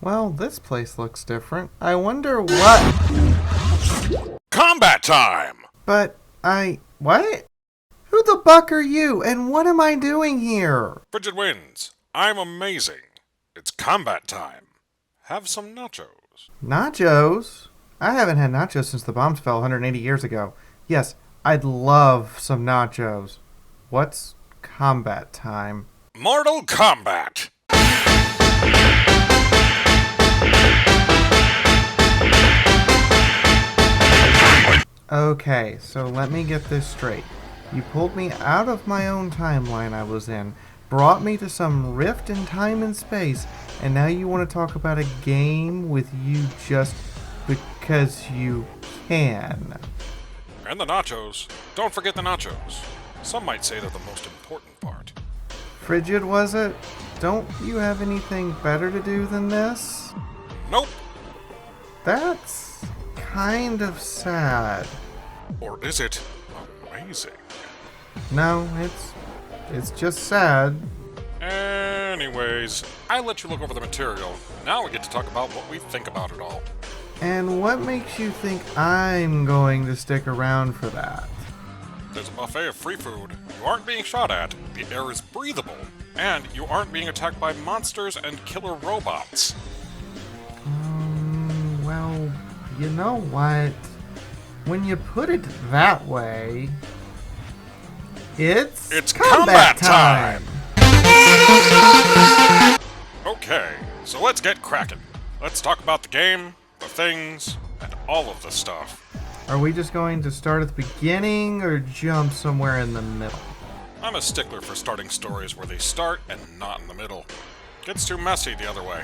Well, this place looks different. I wonder what... Kombat Time! But what? Who the buck are you, and what am I doing here? Frigid wins. I'm amazing. It's Kombat Time. Have some nachos. Nachos? I haven't had nachos since the bombs fell 180 years ago. Yes, I'd love some nachos. What's Kombat Time? Mortal Kombat! Okay, so let me get this straight. You pulled me out of my own timeline I was in, brought me to some rift in time and space, and now you want to talk about a game with you just because you can. And the nachos. Don't forget the nachos. Some might say they're the most important part. Frigid, was it? Don't you have anything better to do than this? Nope. That's kind of sad. Or is it amazing? No, it's just sad. Anyways, I let you look over the material. Now we get to talk about what we think about it all. And what makes you think I'm going to stick around for that? There's a buffet of free food, you aren't being shot at, the air is breathable, and you aren't being attacked by monsters and killer robots. Well, you know what? When you put it that way, it's Kombat Time! Okay, so let's get cracking. Let's talk about the game, the things, and all of the stuff. Are we just going to start at the beginning or jump somewhere in the middle? I'm a stickler for starting stories where they start and not in the middle. Gets too messy the other way.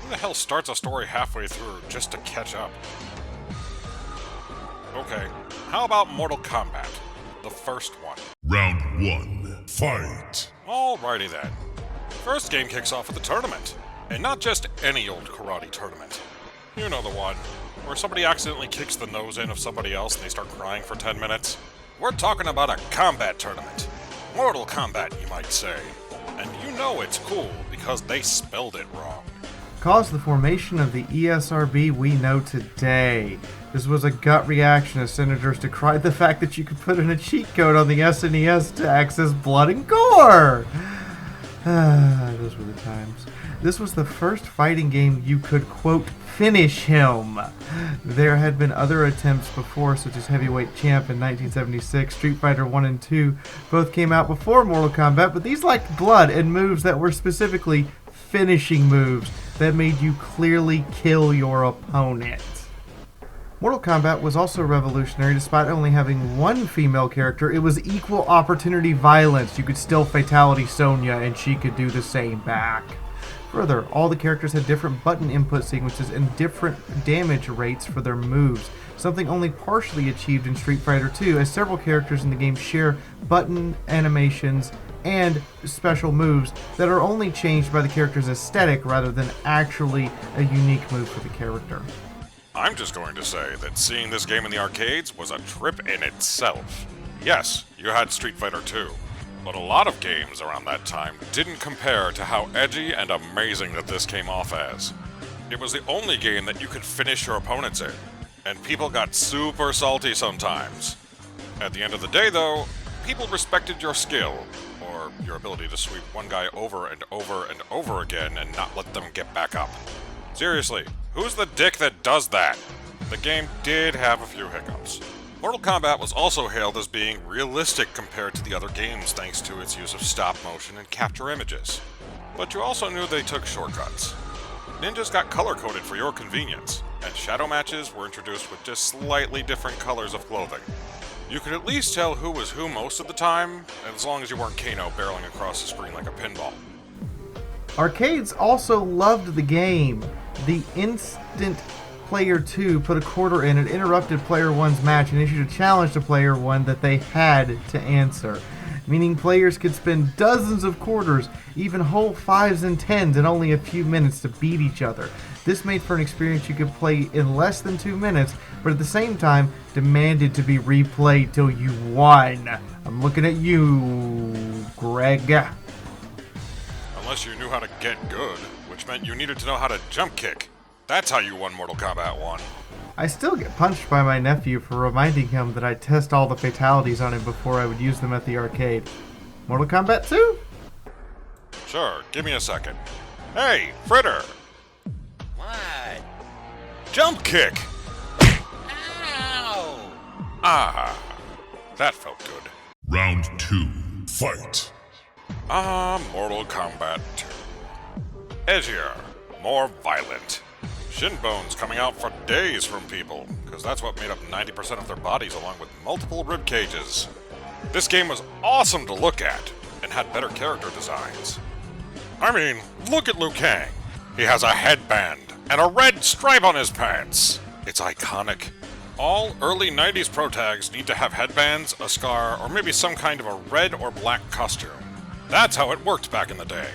Who the hell starts a story halfway through just to catch up? Okay, how about Mortal Kombat? The first one. Round 1. Fight! Alrighty then. First game kicks off with a tournament. And not just any old karate tournament. You know the one, where somebody accidentally kicks the nose in of somebody else and they start crying for 10 minutes. We're talking about a combat tournament. Mortal Kombat, you might say. And you know it's cool because they spelled it wrong. Caused the formation of the ESRB we know today. This was a gut reaction as senators decried the fact that you could put in a cheat code on the SNES to access blood and gore. Those were the times. This was the first fighting game you could, quote, finish him. There had been other attempts before, such as Heavyweight Champ in 1976, Street Fighter 1 and 2. Both came out before Mortal Kombat, but these lacked blood and moves that were specifically finishing moves that made you clearly kill your opponent. Mortal Kombat was also revolutionary. Despite only having one female character, it was equal opportunity violence. You could still fatality Sonya and she could do the same back. Further, all the characters had different button input sequences and different damage rates for their moves, something only partially achieved in Street Fighter 2, as several characters in the game share button animations and special moves that are only changed by the character's aesthetic rather than actually a unique move for the character. I'm just going to say that seeing this game in the arcades was a trip in itself. Yes, you had Street Fighter 2. But a lot of games around that time didn't compare to how edgy and amazing that this came off as. It was the only game that you could finish your opponents in, and people got super salty sometimes. At the end of the day though, people respected your skill, or your ability to sweep one guy over and over and over again and not let them get back up. Seriously, who's the dick that does that? The game did have a few hiccups. Mortal Kombat was also hailed as being realistic compared to the other games thanks to its use of stop motion and capture images. But you also knew they took shortcuts. Ninjas got color-coded for your convenience, and shadow matches were introduced with just slightly different colors of clothing. You could at least tell who was who most of the time, as long as you weren't Kano barreling across the screen like a pinball. Arcades also loved the game. The instant Player 2 put a quarter in and interrupted Player 1's match and issued a challenge to Player 1 that they had to answer, meaning players could spend dozens of quarters, even whole 5s and 10s in only a few minutes to beat each other. This made for an experience you could play in less than 2 minutes, but at the same time demanded to be replayed till you won. I'm looking at you, Greg. Unless you knew how to get good, which which meant you needed to know how to jump kick. That's how you won Mortal Kombat 1. I still get punched by my nephew for reminding him that I'd test all the fatalities on him before I would use them at the arcade. Mortal Kombat 2? Sure, give me a second. Hey, Fritter! What? Jump kick! Ow! Ah, that felt good. Round 2. Fight. Mortal Kombat 2. Edgier, more violent. Shin bones coming out for days from people, because that's what made up 90% of their bodies along with multiple rib cages. This game was awesome to look at, and had better character designs. I mean, look at Liu Kang. He has a headband and a red stripe on his pants. It's iconic. All early 90s pro tags need to have headbands, a scar, or maybe some kind of a red or black costume. That's how it worked back in the day.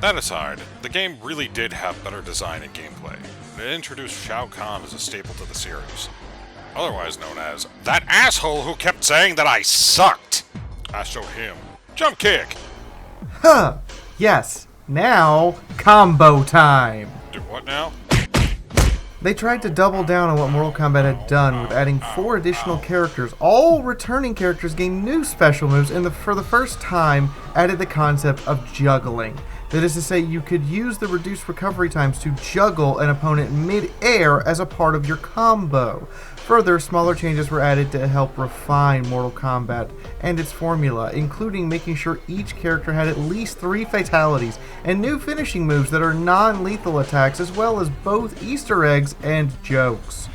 That aside, the game really did have better design and gameplay. It introduced Shao Kahn as a staple to the series. Otherwise known as that asshole who kept saying that I sucked. I showed him. Jump kick! Huh. Yes. Now, combo time. Do what now? They tried to double down on what Mortal Kombat had done with adding 4 additional characters. All returning characters gained new special moves and for the first time added the concept of juggling. That is to say, you could use the reduced recovery times to juggle an opponent mid-air as a part of your combo. Further, smaller changes were added to help refine Mortal Kombat and its formula, including making sure each character had at least 3 fatalities and new finishing moves that are non-lethal attacks, as well as both Easter eggs and jokes.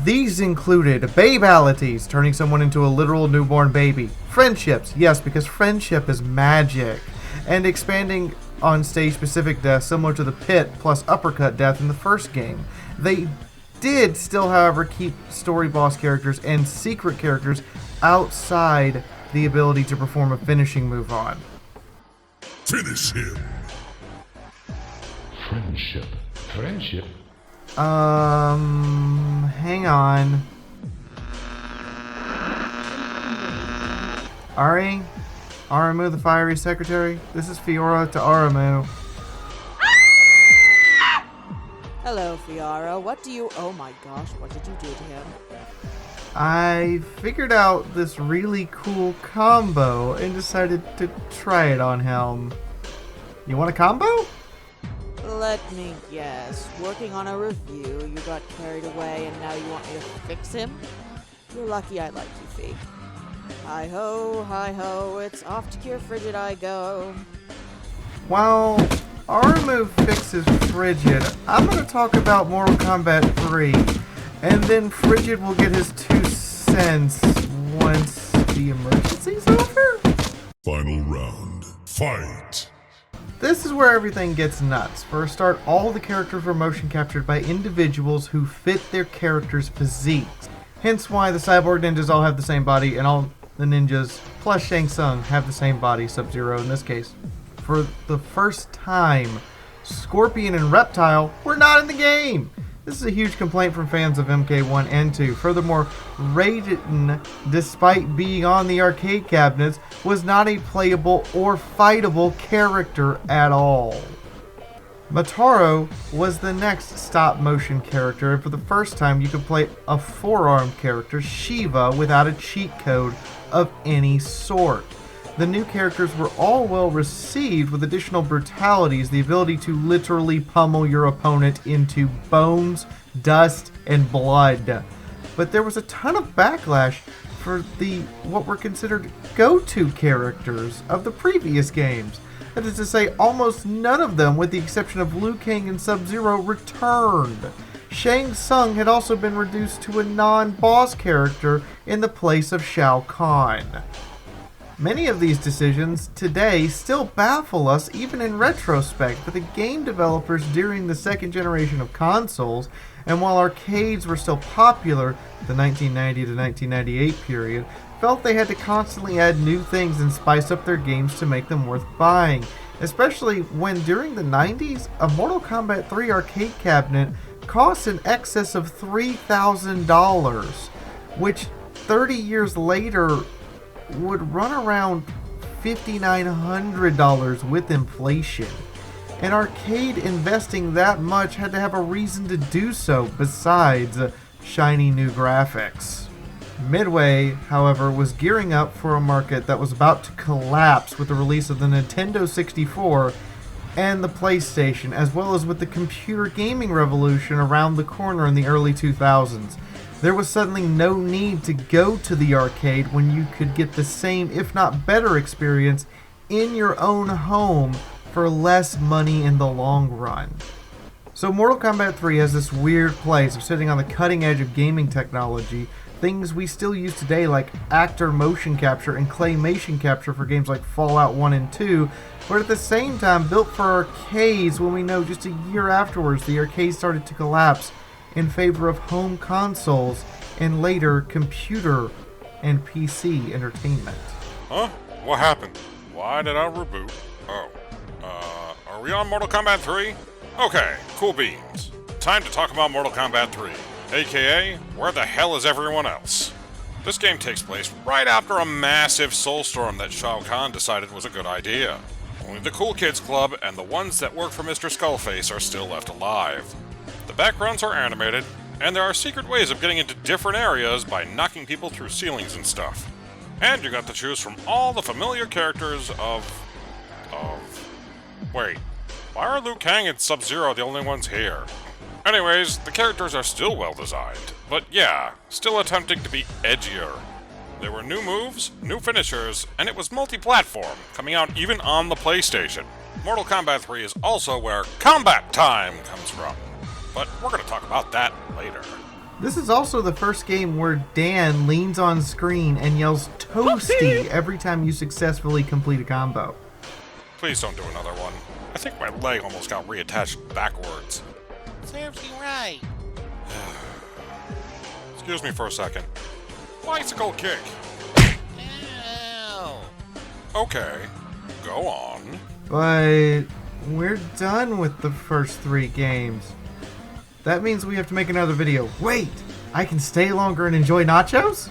These included babalities, turning someone into a literal newborn baby, friendships, yes, because friendship is magic, and expanding on stage-specific death similar to the pit plus uppercut death in the first game. They did still, however, keep story boss characters and secret characters outside the ability to perform a finishing move on. Finish him. Friendship? Hang on. Aramu, the fiery secretary. This is Fiaura to Aramu. Hello, Fiaura. What do you... Oh my gosh, what did you do to him? I figured out this really cool combo and decided to try it on him. You want a combo? Let me guess. Working on a review, you got carried away and now you want me to fix him? You're lucky I like you, Fee. Hi-ho, it's off to Cure Frigid I go. While Aramu fixes Frigid, I'm going to talk about Mortal Kombat 3, and then Frigid will get his 2 cents once the emergency's over? Final round. Fight. This is where everything gets nuts. For a start, all the characters were motion captured by individuals who fit their characters' physiques. Hence why the Cyborg Ninjas all have the same body, and all the ninjas, plus Shang Tsung, have the same body, Sub-Zero in this case. For the first time, Scorpion and Reptile were not in the game. This is a huge complaint from fans of MK1 and 2. Furthermore, Raiden, despite being on the arcade cabinets, was not a playable or fightable character at all. Motaro was the next stop-motion character, and for the first time you could play a four-armed character, Shiva, without a cheat code of any sort. The new characters were all well received, with additional brutalities, the ability to literally pummel your opponent into bones, dust, and blood. But there was a ton of backlash for what were considered go-to characters of the previous games. That is to say, almost none of them, with the exception of Liu Kang and Sub-Zero, returned. Shang Tsung had also been reduced to a non-boss character in the place of Shao Kahn. Many of these decisions today still baffle us even in retrospect, but the game developers during the second generation of consoles, and while arcades were still popular, the 1990 to 1998 period, felt they had to constantly add new things and spice up their games to make them worth buying, especially when during the 90s, a Mortal Kombat 3 arcade cabinet cost in excess of $3,000, which 30 years later would run around $5,900 with inflation. An arcade investing that much had to have a reason to do so besides shiny new graphics. Midway, however, was gearing up for a market that was about to collapse with the release of the Nintendo 64 and the PlayStation, as well as with the computer gaming revolution around the corner in the early 2000s. There was suddenly no need to go to the arcade when you could get the same, if not better, experience in your own home for less money in the long run. So Mortal Kombat 3 has this weird place of sitting on the cutting edge of gaming technology, things we still use today like actor motion capture and claymation capture for games like Fallout 1 and 2, but at the same time built for arcades when we know just a year afterwards the arcades started to collapse in favor of home consoles and later computer and PC entertainment. Huh? What happened? Why did I reboot? Oh. Are we on Mortal Kombat 3? Okay, cool beans. Time to talk about Mortal Kombat 3, aka, where the hell is everyone else? This game takes place right after a massive soulstorm that Shao Kahn decided was a good idea. Only the cool kids club and the ones that work for Mr. Skullface are still left alive. The backgrounds are animated, and there are secret ways of getting into different areas by knocking people through ceilings and stuff. And you got to choose from all the familiar characters Wait, why are Liu Kang and Sub-Zero the only ones here? Anyways, the characters are still well designed, but yeah, still attempting to be edgier. There were new moves, new finishers, and it was multi-platform, coming out even on the PlayStation. Mortal Kombat 3 is also where Kombat Time comes from, but we're gonna talk about that later. This is also the first game where Dan leans on screen and yells "Toasty" every time you successfully complete a combo. Please don't do another one. I think my leg almost got reattached backwards. Serves you right. Excuse me for a second. Bicycle kick! Ow. Okay, go on. But we're done with the first 3 games. That means we have to make another video. Wait! I can stay longer and enjoy nachos?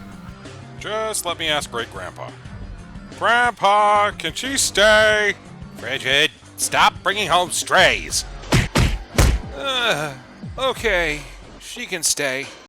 Just let me ask Great-Grandpa. Grandpa, can she stay? Frigid, stop bringing home strays. Okay, she can stay.